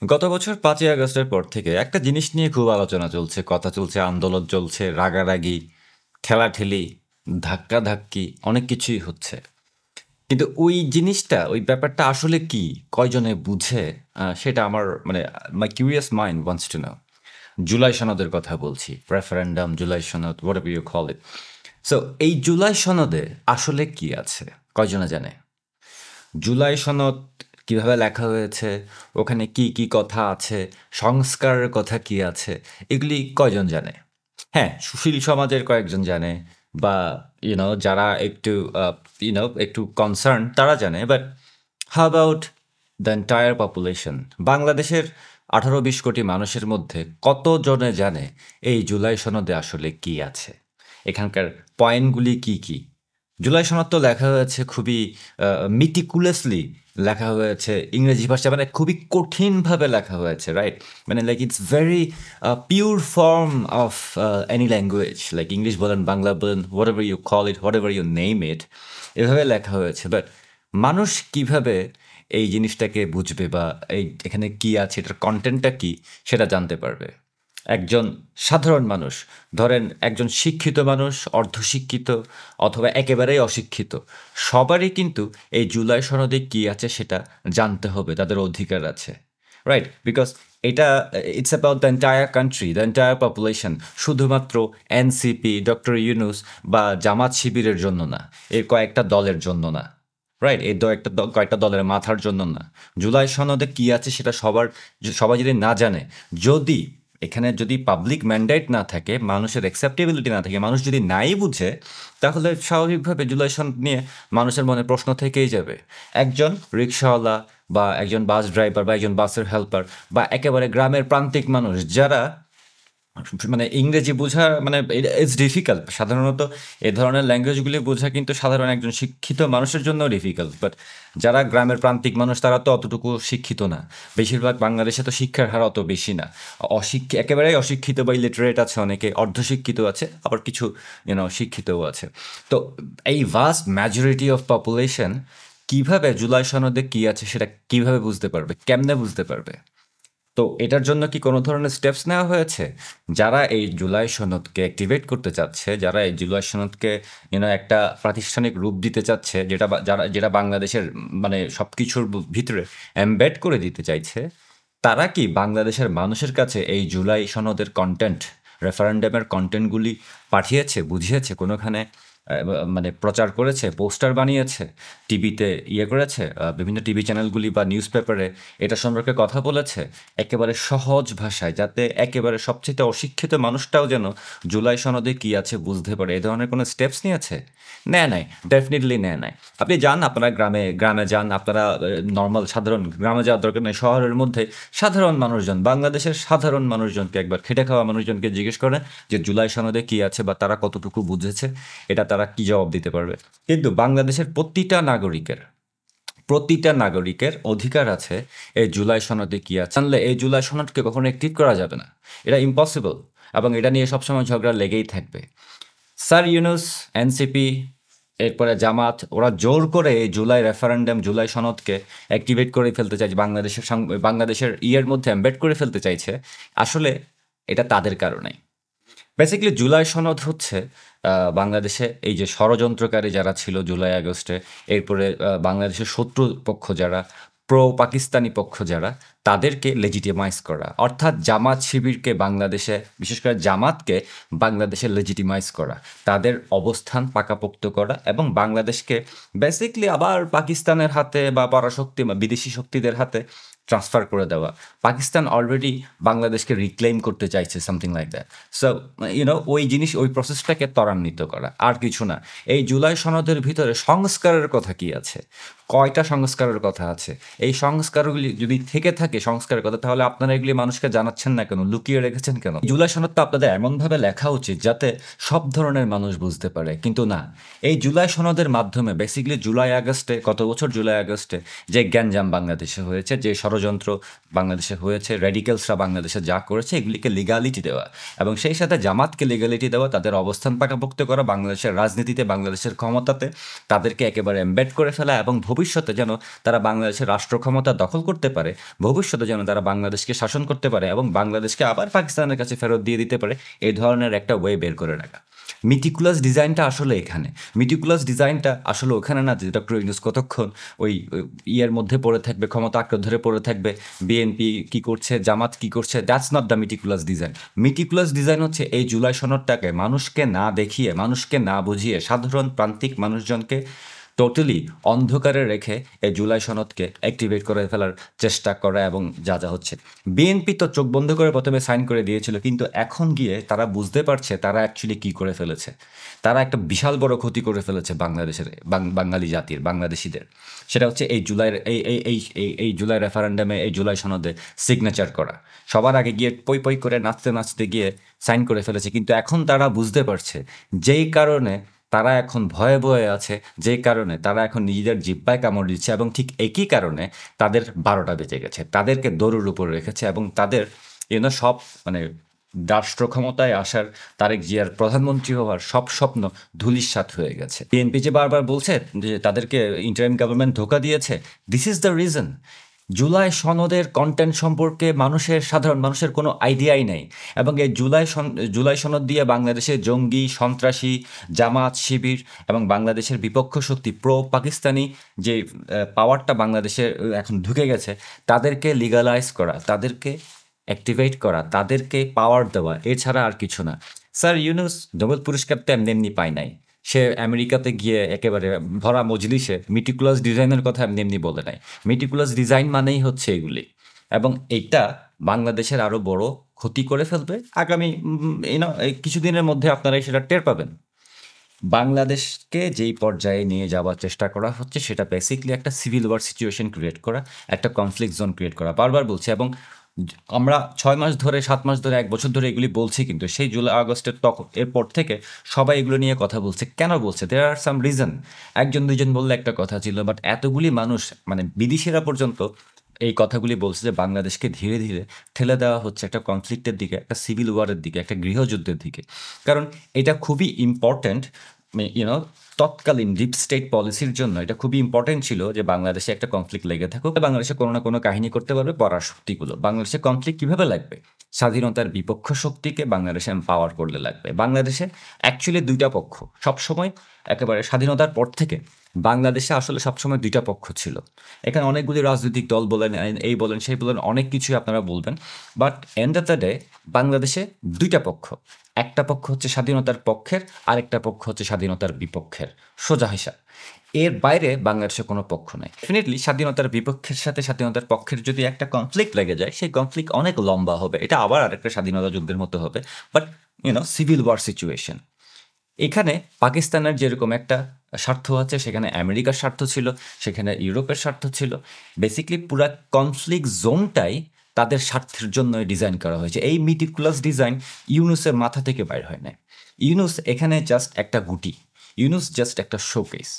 গত বছর ৫ই আগস্টের পর থেকে একটা জিনিস নিয়ে খুব আলোচনা চলছে, কথা চলছে, আন্দোলন চলছে, রাগারাগি, ঠেলাঠেলি, ধাক্কাধাক্কি অনেক কিছুই হচ্ছে। কিন্তু ওই জিনিসটা, ওই ব্যাপারটা আসলে কি? কয়জনে বুঝে? সেটা আমার মানে my curious mind wants to know. জুলাই সনদের কথা বলছি। রেফারেন্ডাম, জুলাই সনদ, whatever you call it. So এই জুলাই সনদে আসলে কি আছে? কয়জনে জানে? জুলাই সনদ কিভাবে লেখা হয়েছে, ওখানে কি কি কথা আছে, সংস্কারের কথা কি আছে, এগুলি কয়জন জানে? হ্যাঁ, সুশীল সমাজের কয়েকজন জানে, বা যারা একটু একটু কনসার্ন তারা জানে, but how about the entire population? বাংলাদেশের 18-20 কোটি মানুষের মধ্যে কতজনে জানে এই জুলাই সনদে আসলে কি আছে, এখানকার পয়েন্টগুলি কি কি? জুলাই সনদ তো লেখা হয়েছে খুবই মিটিকুলাসলি, লেখা হয়েছে ইংরেজি ভাষা, মানে খুবই কঠিনভাবে লেখা হয়েছে, রাইট? মানে like it's very pure form of any language, like English বলেন, বাংলা বলেন, whatever you call it, whatever you name it, এভাবে লেখা হয়েছে। বাট মানুষ কিভাবে এই জিনিসটাকে বুঝবে, বা এখানে কি আছে, এটার কন্টেন্টটা কি, সেটা জানতে পারবে? একজন সাধারণ মানুষ, ধরেন একজন শিক্ষিত মানুষ, অর্ধশিক্ষিত, অথবা একেবারেই অশিক্ষিত, সবারই কিন্তু এই জুলাই সনদে কি আছে সেটা জানতে হবে, তাদের অধিকার আছে, রাইট? বিকজ এটা it's about the entire country, the entire population. শুধুমাত্র এনসিপি, ডক্টর ইউনুস বা জামাত শিবিরের জন্য না, এর কয়েকটা দলের জন্য না, রাইট? এই কয়েকটা দলের মাথার জন্য না। জুলাই সনদে কি আছে সেটা সবাই যদি না জানে, যদি এখানে যদি পাবলিক ম্যান্ডেট না থাকে, মানুষের অ্যাকসেপ্টেবিলিটি না থাকে, মানুষ যদি নাই বুঝে, তাহলে স্বাভাবিকভাবে জুলাই সনদ নিয়ে মানুষের মনে প্রশ্ন থেকেই যাবে। একজন রিক্সাওয়ালা, বা একজন বাস ড্রাইভার, বা একজন বাসের হেল্পার, বা একেবারে গ্রামের প্রান্তিক মানুষ যারা মানে ইংরেজি বোঝা মানে ইটস ডিফিকাল্ট, সাধারণত এ ধরনের ল্যাঙ্গুয়েজগুলি বোঝা কিন্তু সাধারণ একজন শিক্ষিত মানুষের জন্য ডিফিকাল্ট, বাট যারা গ্রামের প্রান্তিক মানুষ তারা তো অতটুকু শিক্ষিত না। বেশিরভাগ বাংলাদেশে তো শিক্ষার হার অত বেশি না। একেবারেই অশিক্ষিত বা ইলিটারেট আছে অনেকে, অর্ধশিক্ষিত আছে, আবার কিছু শিক্ষিতও আছে। তো এই ভাস্ট ম্যাজরিটি অফ পপুলেশন কিভাবে জুলাই সনদে কি আছে সেটা কিভাবে বুঝতে পারবে, কেমনে বুঝতে পারবে? তো এটার জন্য কি কোনো ধরনের স্টেপস নেওয়া হয়েছে? যারা এই জুলাই সনদকে অ্যাক্টিভেট করতে চাচ্ছে, যারা এই জুলাই সনদকে একটা প্রাতিষ্ঠানিক রূপ দিতে চাচ্ছে, যেটা বাংলাদেশের মানে সব কিছুর ভিতরে এমবেড করে দিতে চাইছে, তারা কি বাংলাদেশের মানুষের কাছে এই জুলাই সনদের কন্টেন্ট, রেফারেন্ডামের কন্টেন্টগুলি পাঠিয়েছে, বুঝিয়েছে, কোনোখানে মানে প্রচার করেছে, পোস্টার বানিয়েছে, টিভিতে করেছে, বিভিন্ন টিভি চ্যানেলগুলি বা নিউজ পেপারে এটা সম্পর্কে কথা বলেছে একেবারে সহজ ভাষায়, যাতে একেবারে সবচেয়ে অশিক্ষিত মানুষটাও যেন জুলাই সনদে কি আছে বুঝতে পারে? এই ধরনের কোনো স্টেপস নিয়েছে? নেয় নাই, ডেফিনেটলি নেয় নাই। আপনি যান, আপনারা গ্রামে গ্রামে যান, আপনারা নর্মাল সাধারণ গ্রামে যাওয়ার দরকার নেই, শহরের মধ্যে সাধারণ মানুষজন, বাংলাদেশের সাধারণ মানুষজনকে, একবার খেটে খাওয়া মানুষজনকে জিজ্ঞেস করেন যে জুলাই সনদে কি আছে বা তারা কতটুকু বুঝেছে, এটা তারা কি জবাব দিতে পারবে? কিন্তু বাংলাদেশের প্রতিটা নাগরিকের অধিকার আছে এই জুলাই সনদে কি আছে জানলে। এই জুলাই সনদকে কখনো অ্যাক্টিভ করা যাবে না, এটা ইম্পসিবল, এবং এটা নিয়ে সবসময় ঝগড়া লেগেই থাকবে। স্যার ইউনুস, এনসিপি, এরপরে জামাত, ওরা জোর করে এই জুলাই রেফারেন্ডাম, জুলাই সনদকে অ্যাক্টিভেট করে ফেলতে চাইছে, বাংলাদেশের ইয়ের মধ্যে এমবেড করে ফেলতে চাইছে। আসলে এটা তাদের কারণে। বেসিক্যালি জুলাই সনদ হচ্ছে বাংলাদেশে এই যে ষড়যন্ত্রকারী যারা ছিল জুলাই আগস্টে, এরপরে বাংলাদেশের শত্রু পক্ষ যারা, প্রো পাকিস্তানি পক্ষ যারা, তাদেরকে লেজিটিমাইজ করা, অর্থাৎ জামাত শিবিরকে বাংলাদেশে, বিশেষ করে জামাতকে বাংলাদেশে লেজিটিমাইজ করা, তাদের অবস্থান পাকাপোক্ত করা, এবং বাংলাদেশকে বেসিক্যালি আবার পাকিস্তানের হাতে বা পরাশক্তি বা বিদেশি শক্তিদের হাতে ট্রান্সফার করে দেওয়া। পাকিস্তান অলরেডি বাংলাদেশকে রিক্লেইম করতে চাইছে, সামথিং লাইক দ্যাট। সো ওই প্রসেসটাকে ত্বরান্বিত করা, আর কিছু না। এই জুলাই সনদের ভিতরে সংস্কারের কথা কি আছে? কয়টা সংস্কারের কথা আছে? এই সংস্কারগুলি যদি থেকে থাকে সংস্কারের কথা, তাহলে আপনারা এগুলি মানুষকে জানাচ্ছেন না কেন, লুকিয়ে রেখেছেন কেন? জুলাই সনদ তো আপনাদের এমনভাবে লেখা উচিত যাতে সব ধরনের মানুষ বুঝতে পারে, কিন্তু না। এই জুলাই সনদের মাধ্যমে বেসিক্যালি গত বছর জুলাই আগস্টে যে গ্যাঞ্জাম বাংলাদেশে হয়েছে, যে ষড়যন্ত্র বাংলাদেশে হয়েছে, রেডিক্যালসরা বাংলাদেশে যা করেছে এগুলিকে লিগালিটি দেওয়া এবং সেই সাথে জামাতকে লিগালিটি দেওয়া, তাদের অবস্থান পাকাপোক্ত করা, বাংলাদেশের রাজনীতিতে বাংলাদেশের ক্ষমতাতে তাদেরকে একেবারে এমবেড করে ফেলা এবং ভবিষ্যতে যেন তারা বাংলাদেশের রাষ্ট্র ক্ষমতা দখল করতে পারে, ভবিষ্যতে যেন তারা বাংলাদেশকে শাসন করতে পারে এবং বাংলাদেশকে আবার পাকিস্তানের কাছে ফেরত দিয়ে দিতে পারে, এই ধরনের একটা ওয়ে বের করে রাখা। মিটিকুলাস ডিজাইনটা আসলে এখানে, মিটিকুলাস ডিজাইনটা আসলে ওখানে না যে ডক্টর ইউনূস কতক্ষণ ওই ইয়ের মধ্যে পড়ে থাকবে, ক্ষমতা আঁকড়ে ধরে পড়ে থাকবে, বিএনপি কি করছে, জামাত কি করছে, that's not the meticulous design. Meticulous design হচ্ছে এই জুলাই সনদটাকে মানুষকে না দেখিয়ে, মানুষকে না বুঝিয়ে, সাধারণ প্রান্তিক মানুষজনকে টোটালি অন্ধকারে রেখে এই জুলাই সনদকে অ্যাক্টিভেট করে ফেলার চেষ্টা করা এবং যা যা হচ্ছে। বিএনপি তো চোখ বন্ধ করে প্রথমে সাইন করে দিয়েছিল, কিন্তু এখন গিয়ে তারা বুঝতে পারছে তারা অ্যাকচুয়ালি কী করে ফেলেছে। তারা একটা বিশাল বড় ক্ষতি করে ফেলেছে বাংলাদেশের বাঙালি জাতির, বাংলাদেশিদের। সেটা হচ্ছে এই জুলাইয়ের এই জুলাই রেফারেন্ডামে, এই জুলাই সনদে সিগনেচার করা। সবার আগে গিয়ে পই পই করে নাচতে নাচতে গিয়ে সাইন করে ফেলেছে, কিন্তু এখন তারা বুঝতে পারছে যেই কারণে তারা এখন ভয়ে ভয়ে আছে, যে কারণে তারা এখন নিজেদের জিব্বায় কামড় দিচ্ছে এবং ঠিক একই কারণে তাদের 12টা বেজে গেছে, তাদেরকে দৌড়ের উপর রেখেছে এবং তাদের সব মানে রাষ্ট্র ক্ষমতায় আসার, তারেক জিয়ার প্রধানমন্ত্রী হওয়ার সব স্বপ্ন ধূলিসাৎ হয়ে গেছে। বিএনপি যে বারবার বলছে যে তাদেরকে ইন্টারিম গভর্নমেন্ট ধোঁকা দিয়েছে, this is the reason. July সনদের কন্টেন্ট সম্পর্কে সাধারণ মানুষের কোনো আইডিয়াই নেই এবং এই জুলাই সনদ দিয়ে বাংলাদেশে জঙ্গি, সন্ত্রাসী, জামাত, শিবির এবং বাংলাদেশের বিপক্ষ শক্তি প্রো পাকিস্তানি যে পাওয়ারটা বাংলাদেশে এখন ঢুকে গেছে, তাদেরকে লিগালাইজ করা, তাদেরকে অ্যাক্টিভেট করা, তাদেরকে পাওয়ার দেওয়া, এছাড়া আর কিছু না। স্যার ইউনূস নোবেল পুরস্কার তো এমনি এমনি পায় নাই। সে আমেরিকাতে গিয়ে একেবারে ভরা মজলিসে মিটিকুলাস ডিজাইনের কথা এমনি এমনি বলে নাই। মিটিকুলাস ডিজাইন মানেই হচ্ছে এগুলি, এবং এইটা বাংলাদেশের আরও বড় ক্ষতি করে ফেলবে আগামী কিছুদিনের মধ্যে। আপনারা সেটা টের পাবেন। বাংলাদেশকে যেই পর্যায়ে নিয়ে যাওয়ার চেষ্টা করা হচ্ছে সেটা বেসিকলি একটা সিভিল ওয়ার সিচুয়েশন ক্রিয়েট করা, একটা কনফ্লিক্ট জোন ক্রিয়েট করা। বারবার বলছি এবং আমরা 6 মাস ধরে, 7 মাস ধরে, 1 বছর ধরে এগুলি বলছি, কিন্তু সেই জুলাই আগস্টের এরপর থেকে সবাই এগুলো নিয়ে কথা বলছে। কেন বলছে? দেয়ার আর সাম রিজন। একজন দুজন বললে একটা কথা ছিল, বাট এতগুলি মানুষ, মানে বিদেশিরা পর্যন্ত এই কথাগুলি বলছে যে বাংলাদেশকে ধীরে ধীরে ঠেলে দেওয়া হচ্ছে একটা কনফ্লিক্টের দিকে, একটা সিভিল ওয়ারের দিকে, একটা গৃহযুদ্ধের দিকে। কারণ এটা খুবই ইম্পর্ট্যান্ট, তৎকালীন ডিপ স্টেট পলিসির জন্য এটা খুবই ইম্পর্টেন্ট ছিল যে বাংলাদেশে একটা কনফ্লিক্ট লেগে থাকুক, বাংলাদেশে কোনো না কোনো কাহিনী করতে পারবে পরাশক্তিগুলো। বাংলাদেশে কনফ্লিক্ট কীভাবে লাগবে? স্বাধীনতার বিপক্ষ শক্তিকে বাংলাদেশে এম্পাওয়ার করলে লাগবে। বাংলাদেশে অ্যাকচুয়ালি 2টা পক্ষ সবসময়, একেবারে স্বাধীনতার পর থেকে বাংলাদেশে আসলে সবসময় 2টা পক্ষ ছিল। এখানে অনেকগুলি রাজনৈতিক দল বলেন, এই বলেন, সেই বলেন, অনেক কিছুই আপনারা বলবেন, but end of the day বাংলাদেশে 2টা পক্ষ। একটা পক্ষ হচ্ছে স্বাধীনতার পক্ষের, আরেকটা পক্ষ হচ্ছে স্বাধীনতার বিপক্ষের, সোজা হিসাব। এর বাইরে বাংলাদেশে কোনো পক্ষ নেই। ডেফিনেটলি স্বাধীনতার বিপক্ষের সাথে স্বাধীনতার পক্ষের যদি একটা কনফ্লিক্ট লেগে যায়, সেই কনফ্লিক্ট অনেক লম্বা হবে, এটা আবার আরেকটা স্বাধীনতা যুদ্ধের মতো হবে, বাট সিভিল ওয়ার সিচুয়েশন। এখানে পাকিস্তানের যেরকম একটা স্বার্থ আছে, সেখানে আমেরিকার স্বার্থ ছিল, সেখানে ইউরোপের স্বার্থ ছিল। বেসিক্যালি পুরা কনফ্লিক্ট জোনটাই তাদের স্বার্থের জন্য ডিজাইন করা হয়েছে। এই মিটিকুলাস ডিজাইন ইউনূসের মাথা থেকে বাইর হয় না। ইউনূস এখানে জাস্ট একটা গুটি, ইউনূস জাস্ট একটা শোকেস।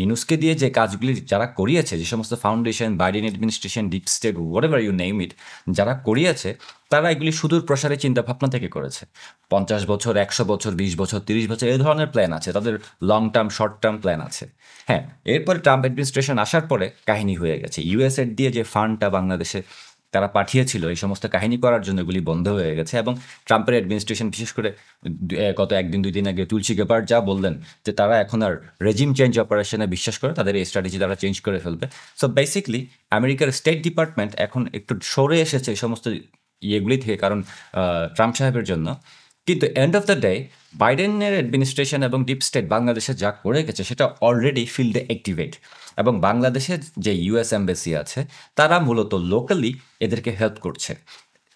ইউনূসকে দিয়ে যে কাজগুলি যারা করিয়েছে, যে সমস্ত foundation, Biden administration, deep state, whatever you name it, যারা করিয়েছে, তারা এগুলি সুদূর প্রসারে চিন্তাভাবনা থেকে করেছে। 50 বছর, 100 বছর, 20 বছর, 30 বছর, এই ধরনের প্ল্যান আছে তাদের, long term, short term plan আছে। হ্যাঁ, এরপরে ট্রাম্প অ্যাডমিনিস্ট্রেশন আসার পরে কাহিনী হয়ে গেছে। ইউএসএর দিয়ে যে ফান্ডটা বাংলাদেশে তারা পাঠিয়েছিল এই সমস্ত কাহিনী করার জন্য, এগুলি বন্ধ হয়ে গেছে। এবং ট্রাম্পের অ্যাডমিনিস্ট্রেশন, বিশেষ করে গত 1 দিন 2 দিন আগে তুলসী গেবার্ড যা বললেন যে তারা এখন আর রেজিম চেঞ্জ অপারেশনে বিশ্বাস করে, তাদের এই স্ট্র্যাটেজি তারা চেঞ্জ করে ফেলবে। সো বেসিকলি আমেরিকার স্টেট ডিপার্টমেন্ট এখন একটু সরে এসেছে এই সমস্ত ইয়েগুলি থেকে, কারণ ট্রাম্প সাহেবের জন্য। কিন্তু এন্ড অফ দ্য ডে বাইডেনের অ্যাডমিনিস্ট্রেশন এবং ডিপ স্টেট বাংলাদেশে যা করে গেছে সেটা অলরেডি ফিল্ডে অ্যাক্টিভেট। এবং বাংলাদেশের যে ইউএস এম্বাসি আছে, তারা মূলত লোকালি এদেরকে হেল্প করছে।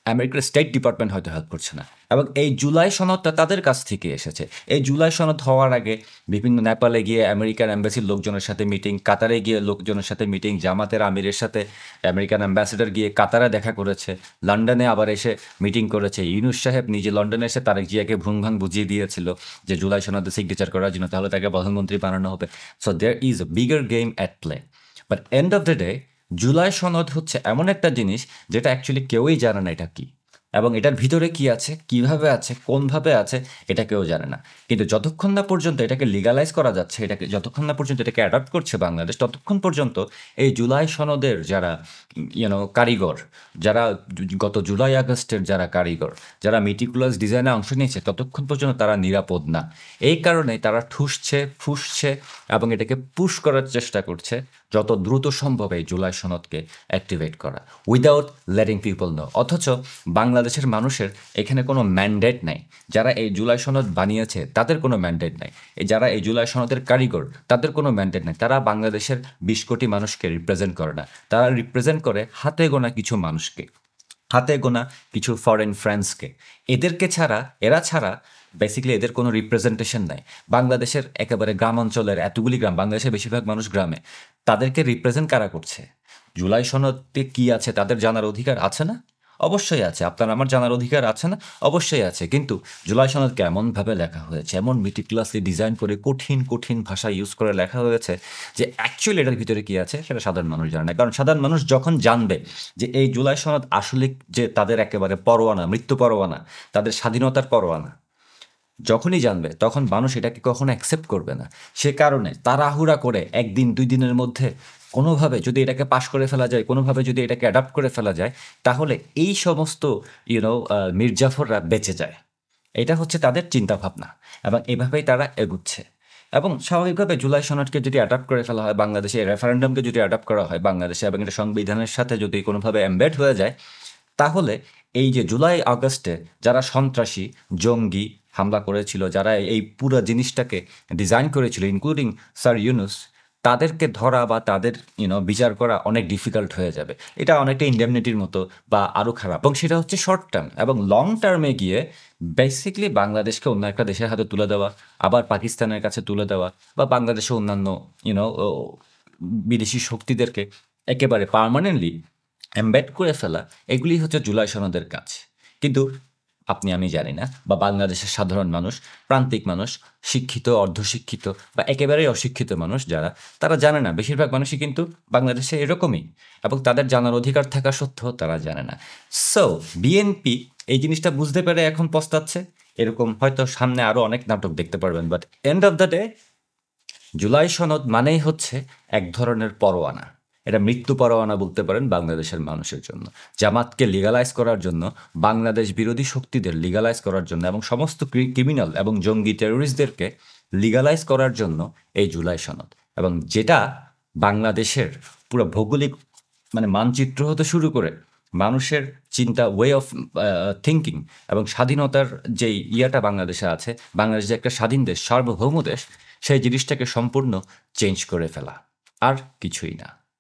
আমেরিকার স্টেট ডিপার্টমেন্ট হয়তো হেল্প করছে না। এবং এই জুলাই সনদটা তাদের কাছ থেকে এসেছে। এই জুলাই সনদ হওয়ার আগে বিভিন্ন নেপালে গিয়ে আমেরিকান অ্যাম্বাসির লোকজনের সাথে মিটিং, কাতারে গিয়ে লোকজনের সাথে মিটিং, জামাতের আমিরের সাথে আমেরিকান অ্যাম্বাসেডর গিয়ে কাতারে দেখা করেছে, লন্ডনে আবার এসে মিটিং করেছে। ইউনূস সাহেব নিজে লন্ডনে এসে তারেক জিয়াকে ভ্রুং বুঝিয়ে দিয়েছিল যে জুলাই সনদে সিগনেচার করার জন্য, তাহলে তাকে প্রধানমন্ত্রী বানানো হবে। So there is a bigger game at play. But end of the day July সনদ হচ্ছে এমন একটা জিনিস যেটা অ্যাকচুয়ালি কেউই জানে না এটা কি, এবং এটার ভিতরে কি আছে, কিভাবে আছে, কোনভাবে আছে, এটা কেউ জানে না। কিন্তু যতক্ষণ না পর্যন্ত এটাকে লিগালাইজ করা যাচ্ছে, এটাকে যতক্ষণ না পর্যন্ত এটাকে অ্যাডপ্ট করছে বাংলাদেশ, ততক্ষণ পর্যন্ত এই জুলাই সনদের যারা কারিগর, যারা গত জুলাই আগস্টের যারা কারিগর, যারা মেটিকুলাস ডিজাইনে অংশ নিয়েছে, ততক্ষণ পর্যন্ত তারা নিরাপদ না। এই কারণে তারা ঠুসছে, ফুসছে এবং এটাকে পুশ করার চেষ্টা করছে যত দ্রুত সম্ভব এই জুলাই সনদকে অ্যাক্টিভেট করা, উইদাউট লেটিং পিপল নো। অথচ বাংলাদেশের মানুষের এখানে কোনো ম্যান্ডেট নাই। যারা এই জুলাই সনদ বানিয়েছে তাদের কোনো ম্যান্ডেট নাই, যারা এই জুলাই সনদের কারিগর তাদের কোনো ম্যান্ডেট নাই। তারা বাংলাদেশের 20 কোটি মানুষকে রিপ্রেজেন্ট করে না, তারা রিপ্রেজেন্ট করে হাতে গোনা কিছু মানুষকে, হাতে গোনা কিছু ফরেন ফ্রেন্ডসকে। এরা ছাড়া বেসিক্যালি এদের কোনো রিপ্রেজেন্টেশন নাই। বাংলাদেশের একেবারে গ্রাম অঞ্চলের এতগুলি গ্রাম, বাংলাদেশের বেশিরভাগ মানুষ গ্রামে, তাদেরকে রিপ্রেজেন্ট কারা করছে? জুলাই সনদে কি আছে তাদের জানার অধিকার আছে না? অবশ্যই আছে। আপনার আমার জানার অধিকার আছে না? অবশ্যই আছে। কিন্তু জুলাই সনদকে এমনভাবে লেখা হয়েছে, এমন মেটিকুলাসলি ডিজাইন করে কঠিন কঠিন ভাষা ইউজ করে লেখা হয়েছে যে অ্যাকচুয়ালি এটার ভিতরে কি আছে সেটা সাধারণ মানুষ জানে না। কারণ সাধারণ মানুষ যখন জানবে যে এই জুলাই সনদ আসলে যে তাদের একেবারে পরোয়ানা, মৃত্যু পরোয়ানা, তাদের স্বাধীনতার পরোয়ানা, যখনই জানবে তখন মানুষ এটাকে কখনো অ্যাকসেপ্ট করবে না। সে কারণে তাড়াহুড়া করে 1 দিন 2 দিনের মধ্যে কোনোভাবে যদি এটাকে পাশ করে ফেলা যায়, কোনোভাবে যদি এটাকে অ্যাডাপ্ট করে ফেলা যায়, তাহলে এই সমস্ত মির্জাফররা বেঁচে যায়। এটা হচ্ছে তাদের চিন্তাভাবনা এবং এভাবেই তারা এগুচ্ছে। এবং স্বাভাবিকভাবে জুলাই সনদকে যদি অ্যাডাপ্ট করে ফেলা হয় বাংলাদেশে, রেফারেন্ডামকে যদি অ্যাডাপ্ট করা হয় বাংলাদেশে এবং এটা সংবিধানের সাথে যদি কোনোভাবে এমবেড হয়ে যায়, তাহলে এই যে জুলাই আগস্টে যারা সন্ত্রাসী, জঙ্গি হামলা করেছিল, যারা এই পুরো জিনিসটাকে ডিজাইন করেছিল, ইনক্লুডিং স্যার ইউনুস, তাদেরকে ধরা বা তাদের বিচার করা অনেক ডিফিকাল্ট হয়ে যাবে। এটা অনেকটা ইন্ডেমনিটির মতো বা আরও খারাপ, এবং সেটা হচ্ছে শর্ট টার্ম। এবং লং টার্মে গিয়ে বেসিক্যালি বাংলাদেশকে অন্য একটা দেশের হাতে তুলে দেওয়া, আবার পাকিস্তানের কাছে তুলে দেওয়া, বা বাংলাদেশে অন্যান্য বিদেশি শক্তিদেরকে একেবারে পার্মানেন্টলি এমবেড করে ফেলা, এগুলি হচ্ছে জুলাই সনদের কাজ। কিন্তু আপনি আমি জানি না, বা বাংলাদেশের সাধারণ মানুষ, প্রান্তিক মানুষ, শিক্ষিত, অর্ধশিক্ষিত বা একেবারেই অশিক্ষিত মানুষ যারা, তারা জানে না। বেশিরভাগ মানুষই কিন্তু বাংলাদেশে এরকমই, এবং তাদের জানার অধিকার থাকা সত্ত্বেও তারা জানে না। সো বিএনপি এই জিনিসটা বুঝতে পেরে এখন পস্তাচ্ছে। এরকম হয়তো সামনে আরও অনেক নাটক দেখতে পারবেন, but end of the day July সনদ মানেই হচ্ছে এক ধরনের পরোয়ানা। এটা মৃত্যু পরোয়ানা বলতে পারেন বাংলাদেশের মানুষের জন্য। জামাতকে লিগালাইজ করার জন্য, বাংলাদেশ বিরোধী শক্তিদের লিগালাইজ করার জন্য, এবং সমস্ত ক্রিমিনাল এবং জঙ্গি টেরোরিস্টদেরকে লিগালাইজ করার জন্য এই জুলাই সনদ। এবং যেটা বাংলাদেশের পুরো ভৌগোলিক মানচিত্র হতে শুরু করে মানুষের চিন্তা, ওয়ে অফ থিঙ্কিং এবং স্বাধীনতার যেই বাংলাদেশে আছে, বাংলাদেশ যে একটা স্বাধীন দেশ, সার্বভৌম দেশ, সেই জিনিসটাকে সম্পূর্ণ চেঞ্জ করে ফেলা, আর কিছুই না।